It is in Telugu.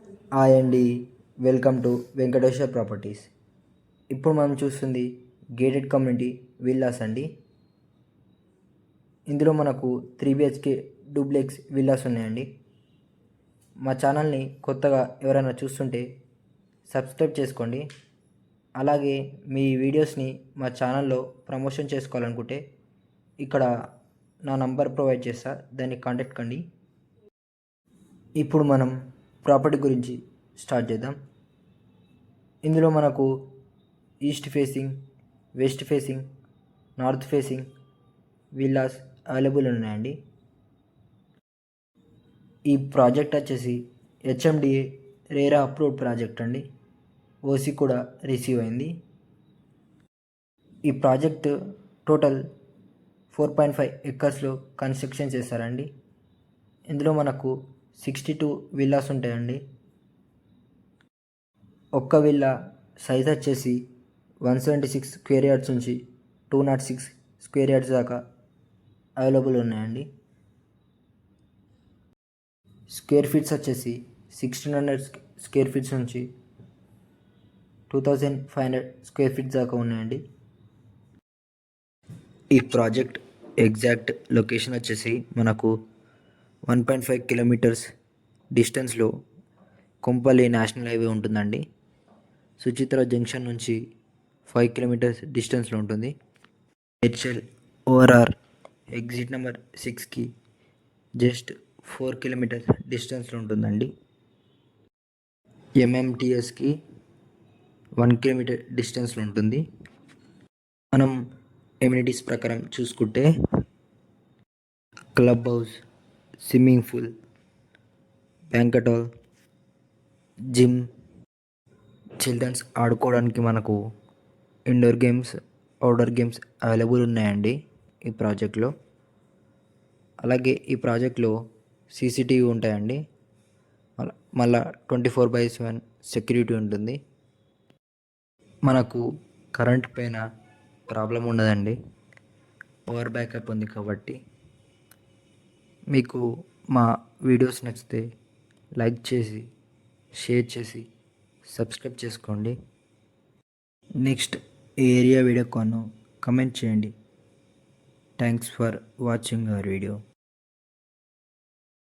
హాయ్ అండి, వెల్కమ్ టు వెంకటేశ్వర ప్రాపర్టీస్. ఇప్పుడు మనం చూస్తుంది గేటెడ్ కమ్యూనిటీ విల్లాస్ అండి. ఇందులో మనకు 3 BHK డూప్లెక్స్ విల్లాస్ ఉన్నాయండి. మా ఛానల్ని కొత్తగా ఎవరైనా చూస్తుంటే సబ్స్క్రైబ్ చేసుకోండి. అలాగే మీ వీడియోస్ని మా ఛానల్లో ప్రమోషన్ చేసుకోవాలనుకుంటే ఇక్కడ నా నంబర్ ప్రొవైడ్ చేస్తా, దాన్ని కాంటాక్ట్ కండి. ఇప్పుడు మనం ప్రాపర్టీ గురించి స్టార్ట్ చేద్దాం. ఇందులో మనకు east facing, west facing, north facing villas available ఉన్నాయండి. ఈ ప్రాజెక్ట్ వచ్చేసి HMDA రేరా అప్రూవ్డ్ ప్రాజెక్ట్ అండి. ఓసీ కూడా రిసీవ్ అయింది. ఈ ప్రాజెక్ట్ టోటల్ 4.5 ఎకర్స్లో కన్స్ట్రక్షన్ చేస్తారండి. ఇందులో మనకు 62 విల్లాస్ ఉంటాయండి. ఒక్క విల్లా సైజ్ వచ్చేసి 176 స్క్వేర్ యార్డ్స్ నుంచి 206 స్క్వేర్ యార్డ్స్ దాకా అవైలబుల్ ఉన్నాయండి. స్క్వేర్ ఫీట్స్ వచ్చేసి 1600 స్క్వేర్ ఫీట్స్ నుంచి 2500 స్క్వేర్ ఫీట్స్ దాకా ఉన్నాయండి. ఈ ప్రాజెక్ట్ ఎగ్జాక్ట్ లొకేషన్ వచ్చేసి మనకు 1.5 కిలోమీటర్స్ డిస్టెన్స్లో కొంపల్లి నేషనల్ హైవే ఉంటుందండి. సుచిత్ర జంక్షన్ నుంచి 5 కిలోమీటర్స్ డిస్టెన్స్లో ఉంటుంది. హెచ్ఎల్ ఓఆర్ఆర్ ఎగ్జిట్ నెంబర్ 6కి జస్ట్ 4 కిలోమీటర్స్ డిస్టెన్స్లో ఉంటుందండి. MMTSకి 1 కిలోమీటర్ డిస్టెన్స్లో ఉంటుంది. మనం ఎమ్యూనిటీస్ ప్రకారం చూసుకుంటే club house, swimming pool, banquet hall, gym, children's ఆడుకోవడానికి మనకు indoor games, outdoor games available ఉన్నాయండి ఈ ప్రాజెక్ట్లో. అలాగే ఈ ప్రాజెక్ట్లో CCTV ఉంటాయండి. మళ్ళా 24/7 సెక్యూరిటీ ఉంటుంది. మనకు కరెంట్ పైన ప్రాబ్లం ఉండదండి, పవర్ బ్యాకప్ ఉంది కాబట్టి. మీకు మా వీడియోస్ నచ్చితే లైక్ చేసి, షేర్ చేసి, సబ్స్క్రైబ్ చేసుకోండి. నెక్స్ట్ ఏ ఏరియా వీడియో కానో కమెంట్ చేయండి. Thanks for watching our video.